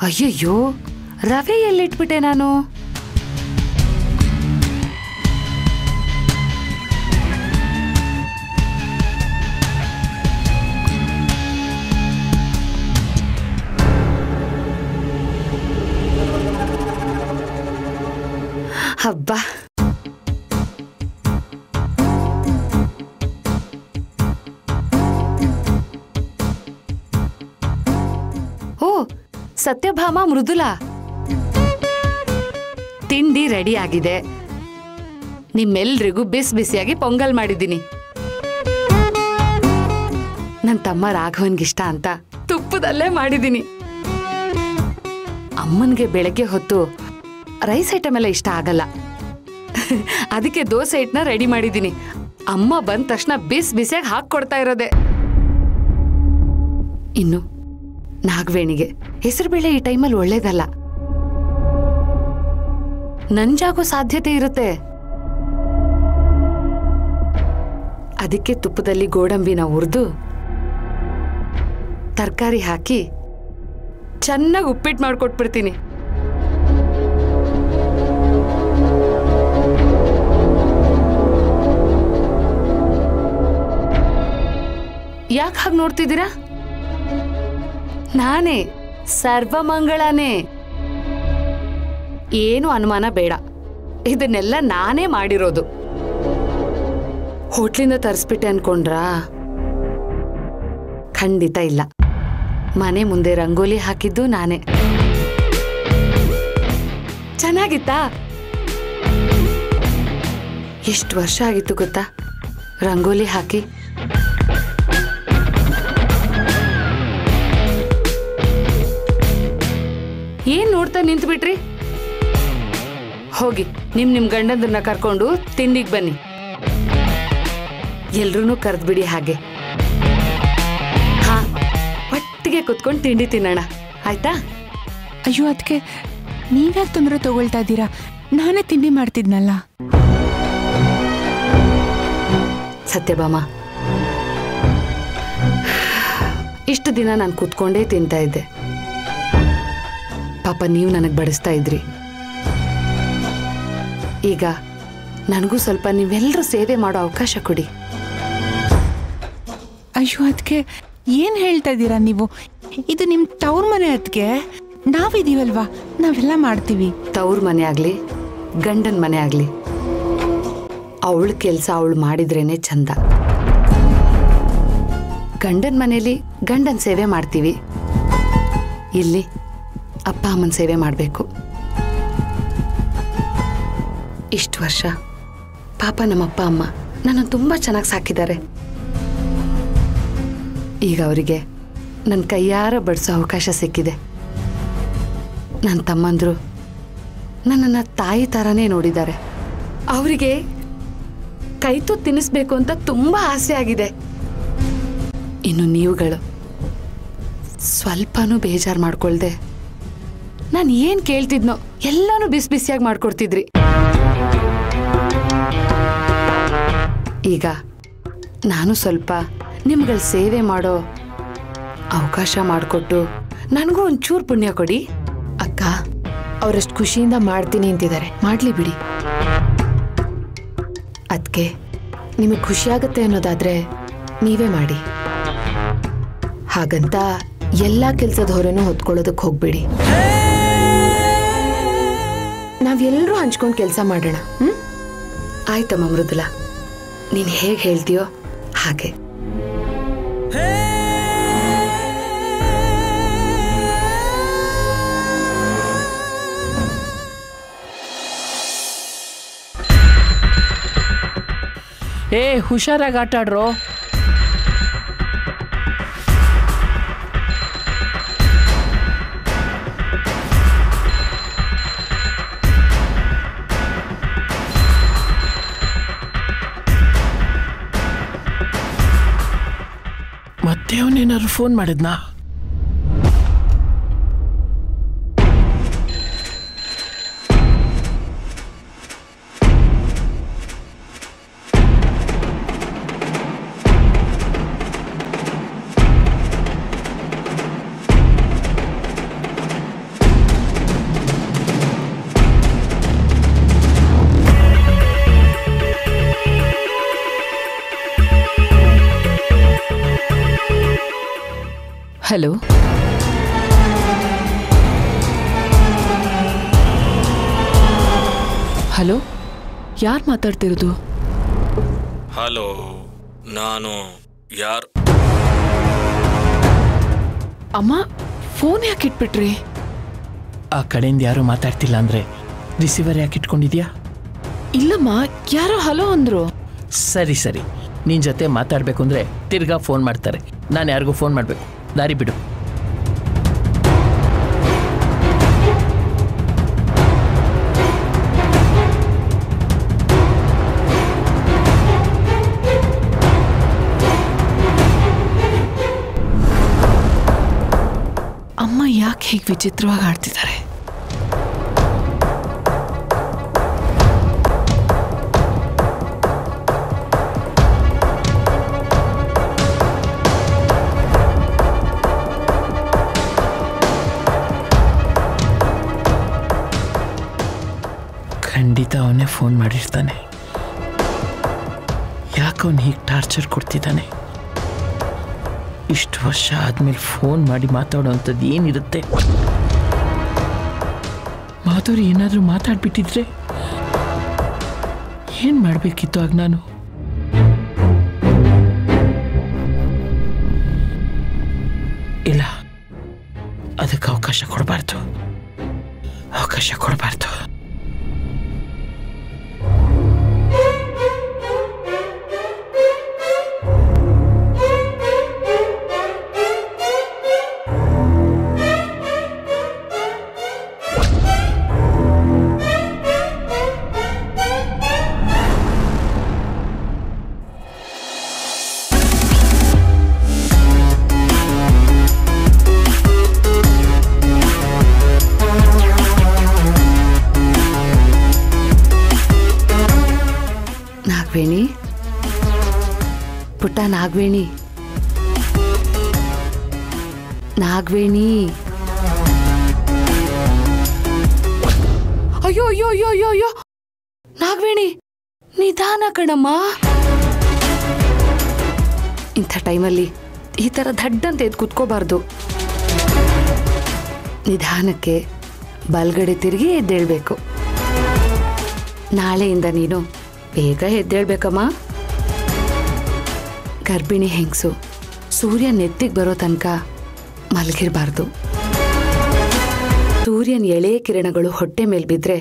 ಅಯ್ಯಯ್ಯೋ, ರವೆ ಎಲ್ಲಿಟ್ಬಿಟ್ಟೆ ನಾನು? ಹಬ್ಬ, ಓ ಸತ್ಯಭಾಮ, ಮೃದುಲಾ, ತಿಂಡಿ ರೆಡಿ ಆಗಿದೆ. ನಿಮ್ಮೆಲ್ರಿಗೂ ಬಿಸಿ ಬಿಸಿಯಾಗಿ ಪೊಂಗಲ್ ಮಾಡಿದ್ದೀನಿ. ನನ್ನ ತಮ್ಮ ರಾಘವನ್ಗಿಷ್ಟ ಅಂತ ತುಪ್ಪದಲ್ಲೇ ಮಾಡಿದ್ದೀನಿ. ಅಮ್ಮನ್ಗೆ ಬೆಳಗ್ಗೆ ಹೊತ್ತು ರೈಸ್ ಐಟಮ್ ಎಲ್ಲ ಇಷ್ಟ ಆಗಲ್ಲ, ಅದಕ್ಕೆ ದೋಸೆ ಹಿಟ್ಟನ್ನ ರೆಡಿ ಮಾಡಿದ್ದೀನಿ. ಅಮ್ಮ ಬಂದ ತಕ್ಷಣ ಬಿಸಿ ಬಿಸಿಯಾಗಿ ಹಾಕ್ಕೊಡ್ತಾ ಇರೋದೆ. ಇನ್ನು ನಾಗವೇಣಿಗೆ ಹೆಸರುಬೇಳೆ ಈ ಟೈಮಲ್ಲಿ ಒಳ್ಳೇದಲ್ಲ, ನಂಜಾಗೋ ಸಾಧ್ಯತೆ ಇರುತ್ತೆ. ಅದಕ್ಕೆ ತುಪ್ಪದಲ್ಲಿ ಗೋಡಂಬಿನ ಹುರಿದು ತರಕಾರಿ ಹಾಕಿ ಚೆನ್ನಾಗಿ ಉಪ್ಪಿಟ್ಟು ಮಾಡ್ಕೊಟ್ಬಿಡ್ತೀನಿ. ಯಾಕೆ ಹಾಗೆ ನೋಡ್ತಿದ್ದೀರಾ? ನಾನೇ ಸರ್ವಮಂಗಳನೇ, ಏನು ಅನುಮಾನ ಬೇಡ. ಇದನ್ನೆಲ್ಲ ನಾನೇ ಮಾಡಿರೋದು. ಹೋಟ್ಲಿಂದ ತರಿಸ್ಬಿಟ್ಟೆ ಅನ್ಕೊಂಡ್ರಾ? ಖಂಡಿತ ಇಲ್ಲ. ಮನೆ ಮುಂದೆ ರಂಗೋಲಿ ಹಾಕಿದ್ದು ನಾನೇ. ಚೆನ್ನಾಗಿತ್ತಾ? ಎಷ್ಟು ವರ್ಷ ಆಗಿತ್ತು ಗೊತ್ತಾ ರಂಗೋಲಿ ಹಾಕಿ? ಏನ್ ನೋಡ್ತಾ ನಿಂತು ಬಿಟ್ರಿ? ಹೋಗಿ ನಿಮ್ ಗಂಡಂದ್ರನ್ನ ಕರ್ಕೊಂಡು ತಿಂಡಿಗೆ ಬನ್ನಿ. ಎಲ್ರೂ ಕರೆದ್ಬಿಡಿ. ಹಾಗೆ ಹಾ, ಒಟ್ಟಿಗೆ ಕುತ್ಕೊಂಡು ತಿಂಡಿ ತಿನ್ನೋಣ, ಆಯ್ತಾ? ಅಯ್ಯೋ ಅದಕ್ಕೆ ನೀವ್ಯಾಕೆ ತೊಂದರೆ ತಗೊಳ್ತಾ ಇದ್ದೀರಾ? ನಾನೇ ತಿಂಡಿ ಮಾಡ್ತಿದ್ನಲ್ಲ. ಸತ್ಯಭಾಮ, ಇಷ್ಟು ದಿನ ನಾನು ಕೂತ್ಕೊಂಡೇ ತಿಂತಾ ಇದ್ದೆ. ಪಾಪ ನೀವು ನನಗೆ ಬಡಿಸ್ತಾ ಇದ್ರಿ. ಈಗ ನನಗೂ ಸ್ವಲ್ಪ ನೀವೆಲ್ಲರೂ ಸೇವೆ ಮಾಡೋ ಅವಕಾಶ ಕೊಡಿ. ಅಯ್ಯೋ ಅದಕ್ಕೆ ಏನ್ ಹೇಳ್ತಾ ಇದ್ದೀರಾ ನೀವು? ಇದು ನಿಮ್ ತವ್ರ ಮನೆ. ಅದಕ್ಕೆ ನಾವಿದೀವಲ್ವಾ, ನಾವೆಲ್ಲ ಮಾಡ್ತೀವಿ. ತವ್ರ ಮನೆ ಆಗ್ಲಿ ಗಂಡನ ಮನೆ ಆಗ್ಲಿ, ಅವಳ ಕೆಲಸ ಅವಳು ಮಾಡಿದ್ರೇನೆ ಚಂದ. ಗಂಡನ ಮನೇಲಿ ಗಂಡನ ಸೇವೆ ಮಾಡ್ತೀವಿ, ಇಲ್ಲಿ ಅಪ್ಪ ಅಮ್ಮನ ಸೇವೆ ಮಾಡಬೇಕು. ಇಷ್ಟು ವರ್ಷ ಪಾಪ ನಮ್ಮಪ್ಪ ಅಮ್ಮ ನನ್ನ ತುಂಬ ಚೆನ್ನಾಗಿ ಸಾಕಿದ್ದಾರೆ. ಈಗ ಅವರಿಗೆ ನನ್ನ ಕೈಯಾರ ಬಡಿಸೋ ಅವಕಾಶ ಸಿಕ್ಕಿದೆ. ನನ್ನ ತಮ್ಮಂದರು ನನ್ನನ್ನು ತಾಯಿ ಥರನೇ ನೋಡಿದ್ದಾರೆ. ಅವರಿಗೆ ಕೈತು ತಿನ್ನಿಸ್ಬೇಕು ಅಂತ ತುಂಬ ಆಸೆ ಆಗಿದೆ. ಇನ್ನು ನೀವುಗಳು ಸ್ವಲ್ಪನೂ ಬೇಜಾರು ಮಾಡ್ಕೊಳ್ದೆ ನಾನು ಏನು ಕೇಳ್ತಿದ್ನೋ ಎಲ್ಲನೂ ಬಿಸಿ ಬಿಸಿಯಾಗಿ ಮಾಡ್ಕೊಡ್ತಿದ್ರಿ. ಈಗ ನಾನು ಸ್ವಲ್ಪ ನಿಮ್ಗಳ ಸೇವೆ ಮಾಡೋ ಅವಕಾಶ ಮಾಡಿಕೊಟ್ಟು ನನಗೂ ಒಂಚೂರು ಪುಣ್ಯ ಕೊಡಿ. ಅಕ್ಕ, ಅವರಷ್ಟು ಖುಷಿಯಿಂದ ಮಾಡ್ತೀನಿ ಅಂತಿದ್ದಾರೆ, ಮಾಡಲಿ ಬಿಡಿ. ಅದಕ್ಕೆ ನಿಮಗೆ ಖುಷಿಯಾಗತ್ತೆ ಅನ್ನೋದಾದ್ರೆ ನೀವೇ ಮಾಡಿ. ಹಾಗಂತ ಎಲ್ಲ ಕೆಲಸದ ಹೊರೆನೂ ಹೊತ್ಕೊಳ್ಳೋದಕ್ಕೆ ಹೋಗ್ಬೇಡಿ. ನಾವೆಲ್ಲರೂ ಹಂಚ್ಕೊಂಡು ಕೆಲಸ ಮಾಡೋಣ. ಆಯ್ತಮ್ಮ ಮೃದುಲಾ, ನೀನು ಹೇಗೆ ಹೇಳ್ತೀಯೋ ಹಾಗೆ. ಹುಷಾರಾಗಿ ಆಟ ಆಡ್ರೋ. ಮತ್ತೆ ಅವನೇನಾದ್ರು ಫೋನ್ ಮಾಡಿದ್ನಾ? ಹಲೋ, ಹಲೋ, ಯಾರು ಮಾತಾಡ್ತಿರೋದು? ಹಲೋ, ನಾನು ಯಾರು? ಅಮ್ಮ, ಫೋನ್ ಯಾಕೆ ಇಟ್ಬಿಟ್ರಿ? ಆ ಕಡೆಯಿಂದ ಯಾರು ಮಾತಾಡ್ತಿಲ್ಲ ಅಂದ್ರೆ ರಿಸೀವರ್ ಯಾಕೆ ಇಟ್ಕೊಂಡಿದ್ಯಾ? ಇಲ್ಲಮ್ಮ, ಯಾರೋ ಹಲೋ ಅಂದ್ರು. ಸರಿ ಸರಿ, ನಿನ್ ಜೊತೆ ಮಾತಾಡ್ಬೇಕು ಅಂದ್ರೆ ತಿರ್ಗಾ ಫೋನ್ ಮಾಡ್ತಾರೆ. ನಾನು ಯಾರಿಗೂ ಫೋನ್ ಮಾಡಬೇಕು, ದಾರಿ ಬಿಡು. ಅಮ್ಮ ಯಾಕೆ ಹೀಗೆ ವಿಚಿತ್ರವಾಗಿ ಆಡ್ತಿದ್ದಾರೆ? ಖಂಡಿತ ಅವನೇ ಫೋನ್ ಮಾಡಿರ್ತಾನೆ. ಯಾಕವನು ಹೀಗೆ ಟಾರ್ಚರ್ ಕೊಡ್ತಿದ್ದಾನೆ? ಇಷ್ಟು ವರ್ಷ ಆದ್ಮೇಲೆ ಫೋನ್ ಮಾಡಿ ಮಾತಾಡೋವಂಥದ್ದು ಏನಿರುತ್ತೆ? ಮಾಧುರಿ ಏನಾದರೂ ಮಾತಾಡ್ಬಿಟ್ಟಿದ್ರೆ ಏನು ಮಾಡಬೇಕಿತ್ತು ಆಗ ನಾನು? ಇಲ್ಲ, ಅದಕ್ಕೆ ಅವಕಾಶ ಕೊಡಬಾರ್ದು. ನಾಗವೇಣಿ, ಪುಟ್ಟ ನಾಗವೇಣಿ, ನಾಗವೇಣಿ. ಅಯ್ಯೋ ಅಯ್ಯೋ ಅಯ್ಯೋ ಅಯ್ಯೋ ಅಯ್ಯೋ, ನಾಗವೇಣಿ ನಿಧಾನ ಕಣಮ್ಮ. ಇಂಥ ಟೈಮಲ್ಲಿ ಈ ಥರ ದಡ್ಡಂತ ಎದ್ದು ಕುತ್ಕೋಬಾರ್ದು. ನಿಧಾನಕ್ಕೆ ಬಲ್ಗಡೆ ತಿರುಗಿ ಎದ್ದೇಳ್ಬೇಕು. ನಾಳೆಯಿಂದ ನೀನು ಬೇಗ ಎದ್ದೇಳ್ಬೇಕಮ್ಮ. ಗರ್ಭಿಣಿ ಹೆಂಗಸು ಸೂರ್ಯ ನೆತ್ತಿಗೆ ಬರೋ ತನಕ ಮಲಗಿರಬಾರ್ದು. ಸೂರ್ಯನ ಎಳೆ ಕಿರಣಗಳು ಹೊಟ್ಟೆ ಮೇಲೆ ಬಿದ್ದರೆ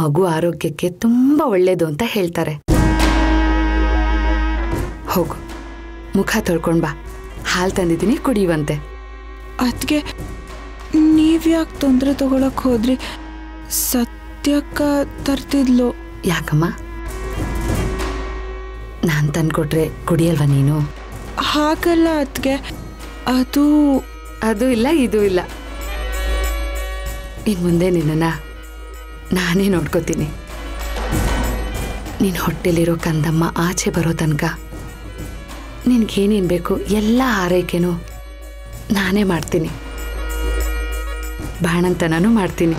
ಮಗು ಆರೋಗ್ಯಕ್ಕೆ ತುಂಬ ಒಳ್ಳೆಯದು ಅಂತ ಹೇಳ್ತಾರೆ. ಹೋಗು, ಮುಖ ತೊಳ್ಕೊಂಡು ಬಾ. ಹಾಲು ತಂದಿದ್ದೀನಿ, ಕುಡಿಯುವಂತೆ. ಅದಕ್ಕೆ ನೀವ್ಯಾಕೆ ತೊಂದರೆ ತಗೊಳಕ್ ಹೋದ್ರಿ? ಸತ್ಯಕ್ಕ ತರ್ತಿದ್ಲು. ಯಾಕಮ್ಮ, ನಾನು ತಂದ್ಕೊಟ್ರೆ ಕುಡಿಯಲ್ವಾ ನೀನು? ಹಾಗಲ್ಲ ಅದಕ್ಕೆ, ಅದು ಇಲ್ಲ ಇದು ಇಲ್ಲ. ಇನ್ನು ಮುಂದೆ ನಿನ್ನನ್ನು ನಾನೇ ನೋಡ್ಕೋತೀನಿ. ನಿನ್ನ ಹೊಟ್ಟೆಲಿರೋ ಕಂದಮ್ಮ ಆಚೆ ಬರೋ ತನಕ ನಿನ್ಗೇನೇನು ಬೇಕು ಎಲ್ಲ ಆರೈಕೆನೂ ನಾನೇ ಮಾಡ್ತೀನಿ. ಬಾಣಂತನೂ ಮಾಡ್ತೀನಿ.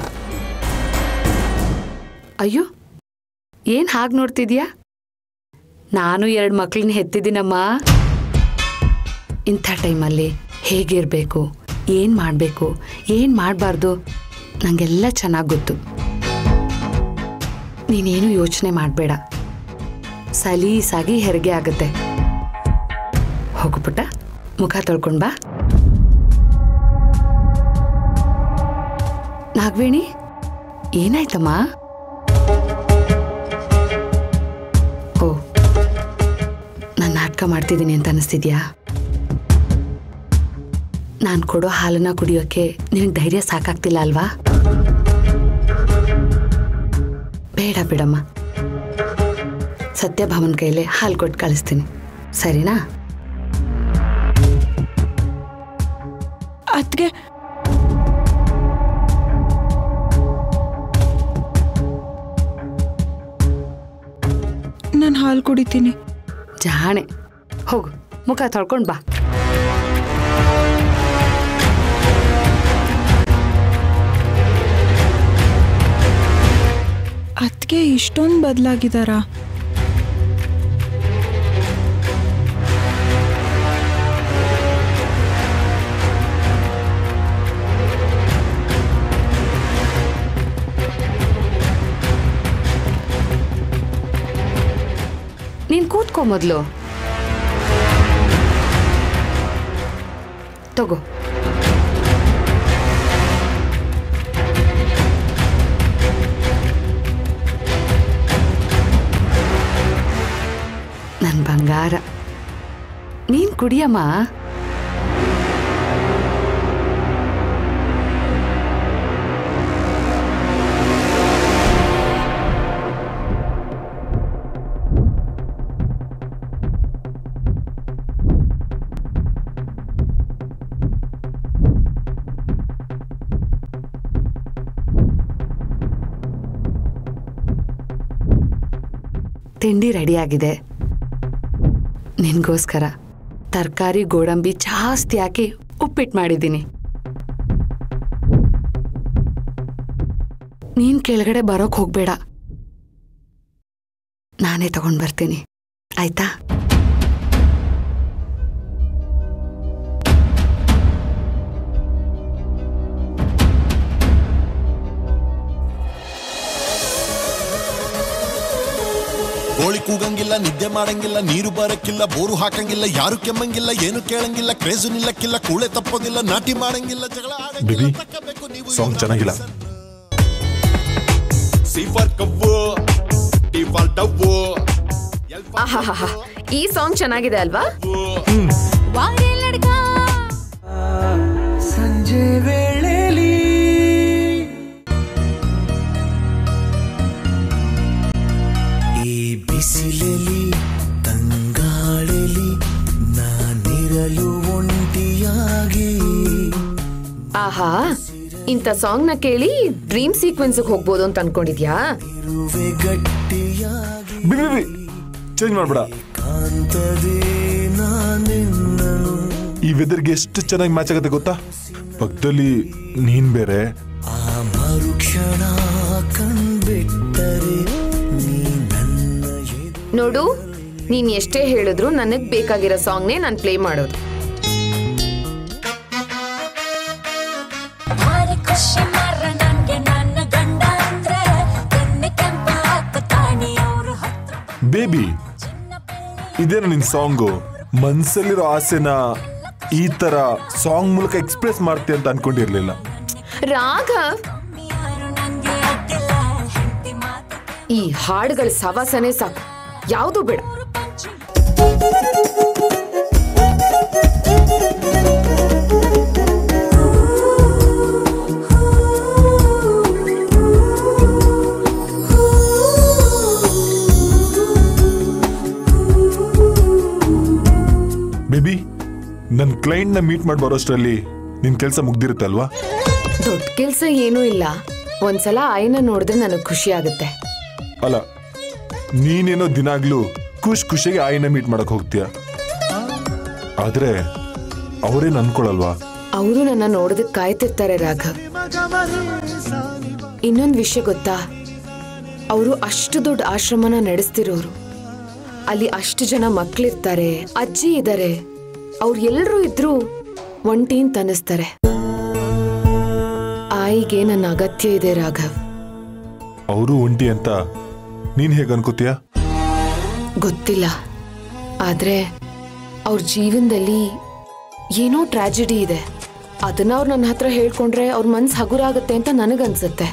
ಅಯ್ಯೋ, ಏನು ಹಾಗೆ ನೋಡ್ತಿದ್ಯಾ? ನಾನು 2 ಮಕ್ಕಳನ್ನ ಹೆತ್ತಿದ್ದೀನಮ್ಮ. ಇಂಥ ಟೈಮಲ್ಲಿ ಹೇಗಿರಬೇಕು, ಏನು ಮಾಡಬೇಕು, ಏನು ಮಾಡಬಾರ್ದು ನನಗೆಲ್ಲ ಚೆನ್ನಾಗಿ ಗೊತ್ತು. ನೀನೇನು ಯೋಚನೆ ಮಾಡಬೇಡ. ಸಲೀಸಾಗಿ ಹೆರಿಗೆ ಆಗುತ್ತೆ. ಹೋಗು ಪುಟ್ಟ, ಮುಖ ತೊಳ್ಕೊಂಡು ಬಾ. ನಾಗವೇಣಿ, ಏನಾಯ್ತಮ್ಮ? ಓ, ನಾನು ನಾಟಕ ಮಾಡ್ತಿದ್ದೀನಿ ಅಂತ ಅನಿಸ್ತಿದ್ಯಾ? ನಾನು ಕೊಡೋ ಹಾಲನ್ನ ಕುಡಿಯೋಕ್ಕೆ ನಿನಗೆ ಧೈರ್ಯ ಸಾಕಾಗ್ತಿಲ್ಲ ಅಲ್ವಾ? ಬೇಡ ಬಿಡಮ್ಮ, ಸತ್ಯಭಾಮನ ಕೈಲೇ ಹಾಲು ಕೊಟ್ಟು ಕಳಿಸ್ತೀನಿ, ಸರಿನಾ? ಅದಕ್ಕೆ ನಾನು ಹಾಲು ಕುಡಿತೀನಿ. ಜಾಣೆ, ಹೋಗು, ಮುಖ ತೊಳ್ಕೊಂಡು ಬಾ. ಅದಕ್ಕೆ ಇಷ್ಟೊಂದು ಬದಲಾಗಿದ್ದಾರಾ? ಹಾಕೋ ಮೊದಲು. ತಗೋ. ನನ್ ಬಂಗಾರ, ನೀನ್ ಕುಡಿಯಮ್ಮ. ತಿಂಡಿ ರೆಡಿಯಾಗಿದೆ. ನಿನ್ಗೋಸ್ಕರ ತರಕಾರಿ ಗೋಡಂಬಿ ಜಾಸ್ತಿ ಹಾಕಿ ಉಪ್ಪಿಟ್ಟು ಮಾಡಿದ್ದೀನಿ. ನೀನ್ ಕೆಳಗಡೆ ಬರೋಕ್ ಹೋಗ್ಬೇಡ, ನಾನೇ ತಗೊಂಡ್ ಬರ್ತೀನಿ, ಆಯ್ತಾ? ಕೋಳಿ ಕೂಗಂಗಿಲ್ಲ, ನಿದ್ದೆ ಮಾಡಂಗಿಲ್ಲ, ನೀರು ಬರಕ್ಕಿಲ್ಲ, ಬೋರು ಹಾಕಂಗಿಲ್ಲ, ಯಾರು ಕೆಮ್ಮಂಗಿಲ್ಲ, ಏನು ಕೇಳಂಗಿಲ್ಲ, ಕ್ರೇಜು ನಿಲ್ಲಕ್ಕಿಲ್ಲ, ಕೂಳೆ ತಪ್ಪೋದಿಲ್ಲ, ನಾಟಿ ಮಾಡಂಗಿಲ್ಲ, ಜಗಳ ಬೇಬಿ ಸಾಂಗ್ ಚೆನ್ನಾಗಿಲ್ಲ. ಈ ಸಾಂಗ್ ಚೆನ್ನಾಗಿದೆ ಅಲ್ವಾ? ಸಂಜೆ ವೇಳೆಲಿ ಈ ಬಿಸಿಲಲ್ಲಿ ತಂಗಾಳಲಿ ನಾನಿರಲು ಒಂಟಿಯಾಗಿ. ಆಹಾ, ಇಂಥ ಸಾಂಗ್ ನ ಕೇಳಿ ಡ್ರೀಮ್ ಸೀಕ್ವೆನ್ಸ್ ಹೋಗ್ಬೋದು ಅಂತ ಅನ್ಕೊಂಡಿದ್ಯಾ? ಬೇಬಿ ಚೇಂಜ್ ಮಾಡ್ಬೇಡ. ಈ ವೆದರ್ಗೆ ಎಷ್ಟು ಚೆನ್ನಾಗಿ ಮ್ಯಾಚ್ ಆಗುತ್ತೆ ಗೊತ್ತಾ? ಪಕ್ಕದಲ್ಲಿ ನೀನ್ ಬೇರೆ. ಆ ಮರುಕ್ಷಣ ಕಣ್ಬಿಟ್ಟರೆ ನೋಡು, ನೀನ್ ಎಷ್ಟೇ ಹೇಳಿದ್ರು ನನಗ್ ಬೇಕಾಗಿರೋ ಸಾಂಗ್ನೇ ನಾನು ಪ್ಲೇ ಮಾಡೋದು. ಬೇಬಿ ಇದೇನು ನಿನ್ ಸಾಂಗು? ಮನ್ಸಲ್ಲಿರೋ ಆಸೆನ ಈ ತರ ಸಾಂಗ್ ಮೂಲಕ ಎಕ್ಸ್ಪ್ರೆಸ್ ಮಾಡ್ತೀಯ ಅಂತ ಅನ್ಕೊಂಡಿರ್ಲಿಲ್ಲ. ರಾಘವ್, ಈ ಹಾಡುಗಳ ಸವಾಸನೆ ಸಾಕು, ಯಾವುದು ಬೇಡ. ಬೇಬಿ, ನನ್ ಕ್ಲೈಂಟ್ ನ ಮೀಟ್ ಮಾಡಿ ಬರೋಷ್ಟರಲ್ಲಿ ನಿನ್ ಕೆಲ್ಸ ಮುಗ್ದಿರುತ್ತೆ ಅಲ್ವಾ? ದೊಡ್ಡ ಕೆಲ್ಸ ಏನೂ ಇಲ್ಲ, ಒಂದ್ಸಲ ಆಯ್ನ ನೋಡಿದ್ರೆ ನನಗ್ ಖುಷಿ ಆಗುತ್ತೆ. ಅಲ್ಲ, ನೀನೇನೋ ದಿನಾಗ್ಲೂ ಖುಷಿಗೆ ಆಯ್ನ ಮೀಟ್ ಮಾಡಕ್ ಹೋಗ್ತೀಯ, ಆದ್ರೆ ಅವ್ರೇನ್ ಅನ್ಕೊಳಲ್ವಾ? ಅವರು ನನ್ನ ನೋಡೋದಕ್ಕೆ ಕಾಯ್ತಿರ್ತಾರೆ ರಾಘವ್. ಇನ್ನೊಂದು ವಿಷಯ ಗೊತ್ತಾ, ಅವರು ಅಷ್ಟು ದೊಡ್ಡ ಆಶ್ರಮನ ನಡೆಸ್ತಿರೋರು. ಅಲ್ಲಿ ಅಷ್ಟು ಜನ ಮಕ್ಳಿರ್ತಾರೆ, ಅಜ್ಜಿ ಇದ್ದಾರೆ, ಅವ್ರು ಎಲ್ಲರೂ ಇದ್ರು ಒಂಟಿ ಅಂತ ಅನ್ನಿಸ್ತಾರೆ. ಆಯಿಗೆ ನನ್ನ ಅಗತ್ಯ ಇದೆ ರಾಘವ್. ಅವರು ಒಂಟಿ ಅಂತ ನೀನ್ ಹೇಗೆ ಅನ್ಕೋತೀಯ? ಗೊತ್ತಿಲ್ಲ, ಆದ್ರೆ ಅವ್ರ ಜೀವನದಲ್ಲಿ ಏನೋ ಟ್ರಾಜಿಡಿ ಇದೆ. ಅದನ್ನ ಅವ್ರು ನನ್ನ ಹತ್ರ ಹೇಳ್ಕೊಂಡ್ರೆ ಅವ್ರ ಮನ್ಸು ಹಗುರ ಆಗುತ್ತೆ ಅಂತ ನನಗನ್ಸುತ್ತೆ.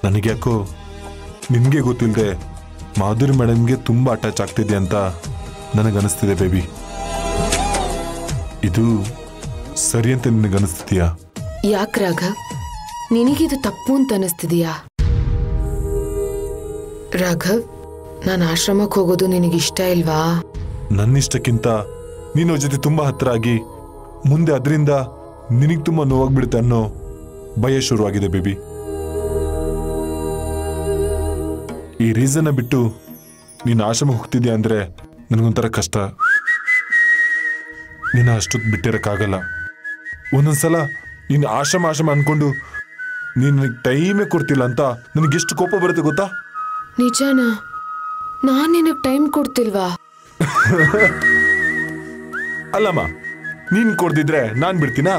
ನನಗ್ಯಾಕೋ ನಿನ್ಗೆ ಗೊತ್ತಿಲ್ಲದೆ ಮಾಧುರಿ ಮೇಡಮ್ಗೆ ತುಂಬಾ ಅಟ್ಯಾಚ್ ಆಗ್ತಿದೆ ಅಂತ ನನಗನ್ನಿಸ್ತಿದೆ ಬೇಬಿ. ಇದು ಸರಿ ಅಂತ ನಿನಗನ್ನಿಸ್ತಿದ್ಯಾ? ಯಾಕೆ ರಾಘವ್, ನಿನಗಿದು ತಪ್ಪು ಅಂತ ಅನಿಸ್ತಿದೀಯಾ? ರಾಘವ್, ನಾನು ಆಶ್ರಮಕ್ಕೆ ಹೋಗೋದು ನಿನಗಿಷ್ಟ ಇಲ್ವಾ? ನನ್ನ ಇಷ್ಟಕ್ಕಿಂತ ನೀನು ಜೊತೆ ತುಂಬಾ ಹತ್ರ ಆಗಿ ಮುಂದೆ ಅದರಿಂದ ನಿನಗೆ ತುಂಬಾ ನೋವಾಗ್ಬಿಡುತ್ತೆ ಅನ್ನೋ ಭಯ ಶುರುವಾಗಿದೆ ಬೇಬಿ. ಈ ರೀಸನ್ನ ಬಿಟ್ಟು ನೀನು ಆಶ್ರಮ ಹೋಗ್ತಿದ್ಯಾ ಅಂದ್ರೆ ನನಗೊಂಥರ ಕಷ್ಟ. ನೀನು ಅಷ್ಟೊತ್ತು ಬಿಟ್ಟಿರಕ್ಕಾಗಲ್ಲ. ಒಂದೊಂದ್ಸಲ ನೀನು ಆಶ್ರಮ ಅನ್ಕೊಂಡು ನೀನು ನನಗೆ ಟೈಮೇ ಕೊಡ್ತಿಲ್ಲ ಅಂತ ನನಗೆಷ್ಟು ಕೋಪ ಬರುತ್ತೆ ಗೊತ್ತಾ? ನಿಜಾನಾ? ನಾನು ನಿನಗೆ ಟೈಮ್ ಕೊಡ್ತಿಲ್ವಾ? ಅಲ್ಲಮ್ಮ, ನೀನ್ ಕೊಡ್ದಿದ್ರೆ ನಾನ್ ಬಿಡ್ತೀನಾ?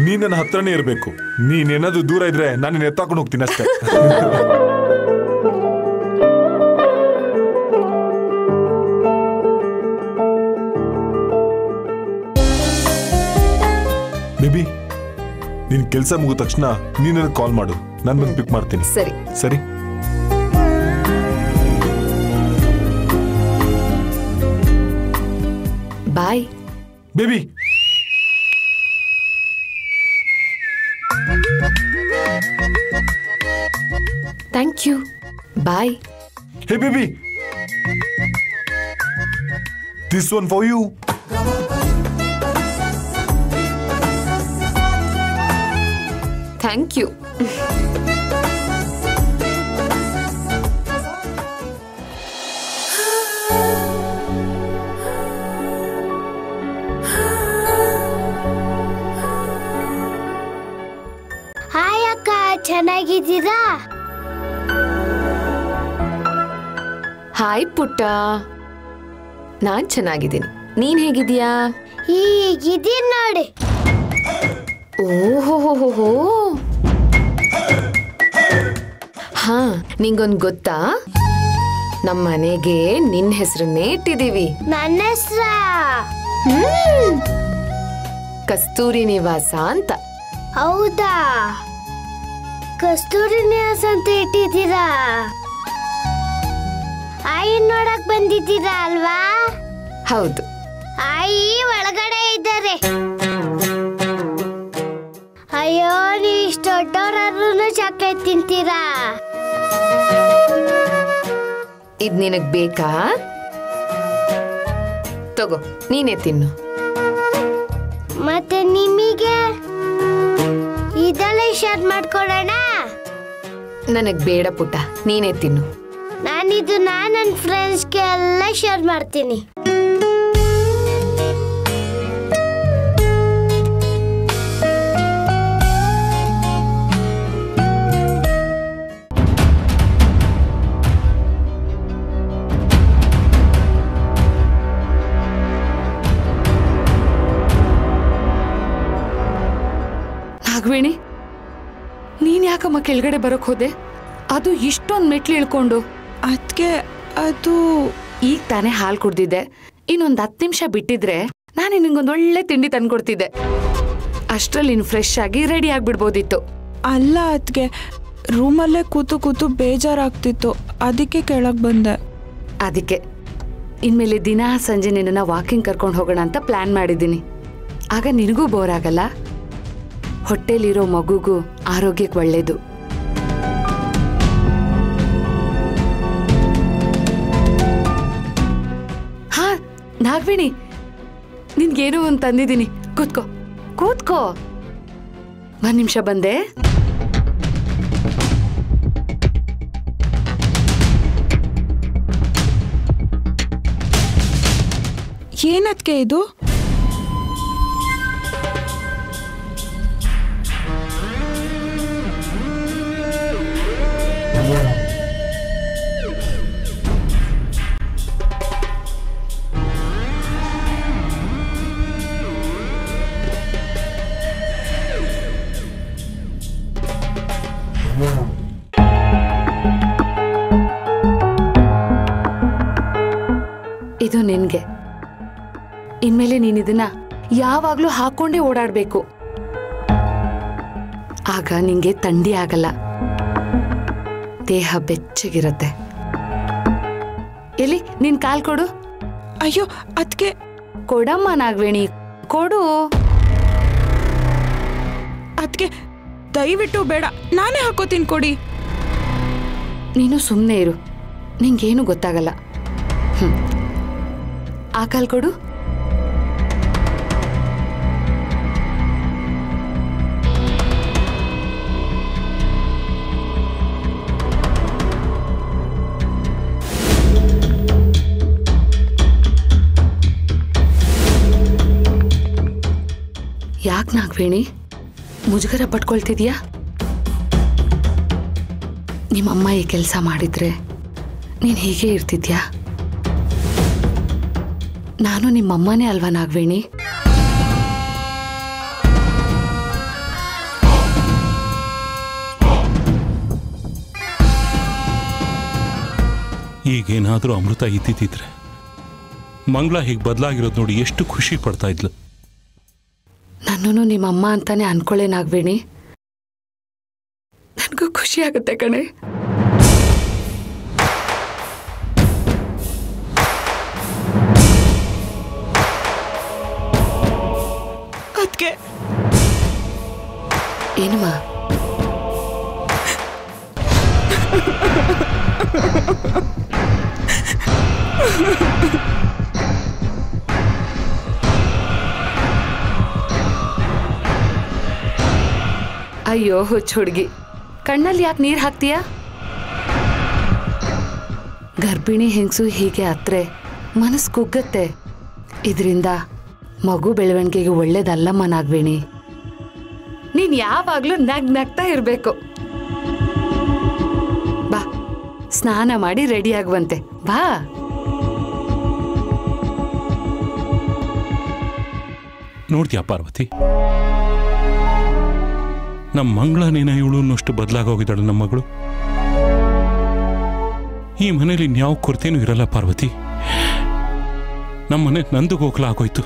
ನೀನ್ ನನ್ನ ಹತ್ರನೇ ಇರ್ಬೇಕು. ನೀನೇನಾದ್ರೂ ದೂರ ಇದ್ರೆ ನಾನು ಎತ್ತಾಕೊಂಡು ಹೋಗ್ತೀನಿ ಅಷ್ಟೇ. ಬೇಬಿ ನಿನ್ ಕೆಲಸ ಮುಗಿದ ತಕ್ಷಣ ನೀನ್ ನನಗೆ ಕಾಲ್ ಮಾಡು, ನಾನು ಬಂದು ಪಿಕ್ ಮಾಡ್ತೀನಿ. ಸರಿ ಸರಿ. Bye baby. Thank you. Bye. Hey baby, this one for you. Thank you. Hi ಅಕ್ಕ, ಚೆನ್ನಾಗಿದ್ದೀರಾ? ಹಾಯ್ ಪುಟ್ಟ, ನಾನ್ ಚೆನ್ನಾಗಿದ್ದೀನಿ. ನೀನ್ ಹೇಗಿದೀಯಾ? ಹೀಗಿದ್ದೀನಿ ನೋಡಿ. ಓಹೋ, ಹಾ, ನಿಂಗೊಂದ್ ಗೊತ್ತಾ? ನಮ್ಮ ಮನೆಗೆ ನಿನ್ನ ಹೆಸರನ್ನೇ ಇಟ್ಟಿದೀವಿ. ನನ್ನ ಹೆಸ್ರ ಕಸ್ತೂರಿ ನಿವಾಸ ಅಂತ. ಹೌದಾ? ಕಸ್ತೂರಿ ನಿವಾಸ ಅಂತ ಇಟ್ಟಿದ್ದೀರಾ? ಆಯಿ ನೋಡಕ್ ಬಂದಿದ್ದೀರಾ ಅಲ್ವಾ? ಹೌದು. ಆಯಿ ಒಳಗಡೆ ಇದ್ದಾರೆ. ಅಯ್ಯೋ, ನೀವು ಇಷ್ಟು ದೊಡ್ಡವರಾದ್ರೂ ಚಾಕ್ಲೇಟ್ ತಿಂತೀರಾ? ಇದ್ ನಿನಗ್ ಬೇಕಾ? ತಗೋ, ನೀನೇ ತಿನ್ನು. ಮತ್ತೆ ನಿಮಗೆ ಇದೆಲ್ಲ ಶೇರ್ ಮಾಡ್ಕೊಡೋಣ? ನನಗ್ ಬೇಡ ಪುಟ್ಟ, ನೀನೇ ತಿನ್ನು. ನಾನಿದು ನನ್ನ ಫ್ರೆಂಡ್ಸ್ಗೆ ಎಲ್ಲ ಶೇರ್ ಮಾಡ್ತೀನಿ. ನಾಗವೇಣಿ, ನೀನ್ ಯಾಕಮ್ಮ ಕೆಳಗಡೆ ಬರೋಕ್ ಹೋದೆ? ಅದು ಇಷ್ಟೊಂದು ಮೆಟ್ಲು ಇಳ್ಕೊಂಡು. ಅದಕ್ಕೆ ಅದು ಈಗ ತಾನೇ ಹಾಲು ಕುಡ್ದಿದ್ದೆ. ಇನ್ನೊಂದು 10 ನಿಮಿಷ ಬಿಟ್ಟಿದ್ರೆ ನಾನು ನಿನಗೊಂದು ಒಳ್ಳೆ ತಿಂಡಿ ತಂದ್ಕೊಡ್ತಿದ್ದೆ. ಅಷ್ಟರಲ್ಲಿ ನೀನು ಫ್ರೆಶ್ ಆಗಿ ರೆಡಿ ಆಗ್ಬಿಡ್ಬೋದಿತ್ತು. ಅಲ್ಲ, ಅದಕ್ಕೆ ರೂಮಲ್ಲೇ ಕೂತು ಕೂತು ಬೇಜಾರಾಗ್ತಿತ್ತು, ಅದಕ್ಕೆ ಕೆಳಗೆ ಬಂದೆ. ಅದಕ್ಕೆ ಇನ್ಮೇಲೆ ದಿನ ಸಂಜೆ ನಿನ್ನನ್ನು ವಾಕಿಂಗ್ ಕರ್ಕೊಂಡು ಹೋಗೋಣ ಅಂತ ಪ್ಲಾನ್ ಮಾಡಿದ್ದೀನಿ. ಆಗ ನಿನಗೂ ಬೋರ್ ಆಗಲ್ಲ, ಹೊಟ್ಟೆಲಿರೋ ಮಗುಗೂ ಆರೋಗ್ಯಕ್ಕೆ ಒಳ್ಳೇದು. ಹಾ ನಾಗವೇಣಿ, ನಿನ್ಗೇನೋ ಒಂದು ತಂದಿದ್ದೀನಿ, ಕೂತ್ಕೋ ಕೂತ್ಕೋ. 1 ನಿಮಿಷ ಬಂದೆ. ಏನದ್ಕೆ ಇದು? ಇದು ನಿನ್ಗೆ. ಇನ್ಮೇಲೆ ನೀನಿದನ್ನ ಯಾವಾಗ್ಲೂ ಹಾಕೊಂಡೇ ಓಡಾಡ್ಬೇಕು. ಆಗ ನಿಂಗೆ ಥಂಡಿ ಆಗಲ್ಲ, ದೇಹ ಬೆಚ್ಚಗಿರತ್ತೆ. ಎಲ್ಲಿ ನಿನ್ ಕಾಲ್ ಕೊಡು. ಅಯ್ಯೋ, ಅದಕ್ಕೆ ಕೊಡಮ್ಮ ನಾಗವೇಣಿ, ಕೊಡು. ಅದಕ್ಕೆ ದಯವಿಟ್ಟು ಬೇಡ, ನಾನೇ ಹಾಕೋತೀನಿ, ಕೊಡಿ. ನೀನು ಸುಮ್ಮನೆ ಇರು, ನಿಂಗೇನು ಗೊತ್ತಾಗಲ್ಲ. ಆ ಕಾಲ್ ಕೊಡು. ಯಾಕೆ ನಾಗವೇಣಿ ಮುಜುಗರ ಪಟ್ಕೊಳ್ತಿದ್ಯಾ? ನಿಮ್ಮಮ್ಮ ಈ ಕೆಲಸ ಮಾಡಿದ್ರೆ ನೀನು ಹೀಗೆ ಇರ್ತಿದ್ಯಾ? ನಾನು ನಿಮ್ಮಮ್ಮನೇ ಅಲ್ವಾ ನಾಗವೇಣಿ? ಈಗೇನಾದರೂ ಅಮೃತ ಇದ್ದಿದ್ದಿದ್ರೆ ಮಂಗಳ ಹೀಗೆ ಬದಲಾಗಿರೋದು ನೋಡಿ ಎಷ್ಟು ಖುಷಿ ಪಡ್ತಾ ಇದ್ಲು. ನನ್ನೂ ನಿಮ್ಮಮ್ಮ ಅಂತಾನೆ ಅನ್ಕೊಳ್ಳೆ ನಾಗವೇಣಿ. ನನಗೂ ಖುಷಿ ಆಗುತ್ತೆ ಕಣೆ. ಅದಕ್ಕೆ ಏನಮ್ಮ? ಅಯ್ಯೋ ಹುಚ್ಚ ಹುಡುಗಿ, ಕಣ್ಣಲ್ಲಿ ಯಾಕೆ ನೀರು ಹಾಕ್ತೀಯಾ? ಗರ್ಭಿಣಿ ಹೆಂಗಸು ಹೀಗೆ ಹತ್ರೆ ಮನಸ್ಸು ಕುಗ್ಗತ್ತೆ. ಇದರಿಂದ ಮಗು ಬೆಳವಣಿಗೆಗೆ ಒಳ್ಳೇದಲ್ಲಮ್ಮ ನಾಗವೇಣಿ. ನೀನ್ ಯಾವಾಗ್ಲೂ ನಗ್ತಾ ಇರ್ಬೇಕು. ಬಾ, ಸ್ನಾನ ಮಾಡಿ ರೆಡಿ ಆಗುವಂತೆ ಬಾ. ನೋಡ್ತೀಯಾ ಪಾರ್ವತಿ, ನಮ್ಮ ಮಂಗಳನೇನ ಇವಳು ಅನ್ನೋಷ್ಟು ಬದಲಾಗೋಗಿದ್ದಾಳೆ ನಮ್ಮ ಮಗಳು. ಈ ಮನೇಲಿ ಇನ್ಯಾವ ಕೊರತೆನೂ ಇರಲ್ಲ ಪಾರ್ವತಿ. ನಮ್ಮ ಮನೆ ನಂದು ಗೋಕುಲ ಆಗೋಯ್ತು.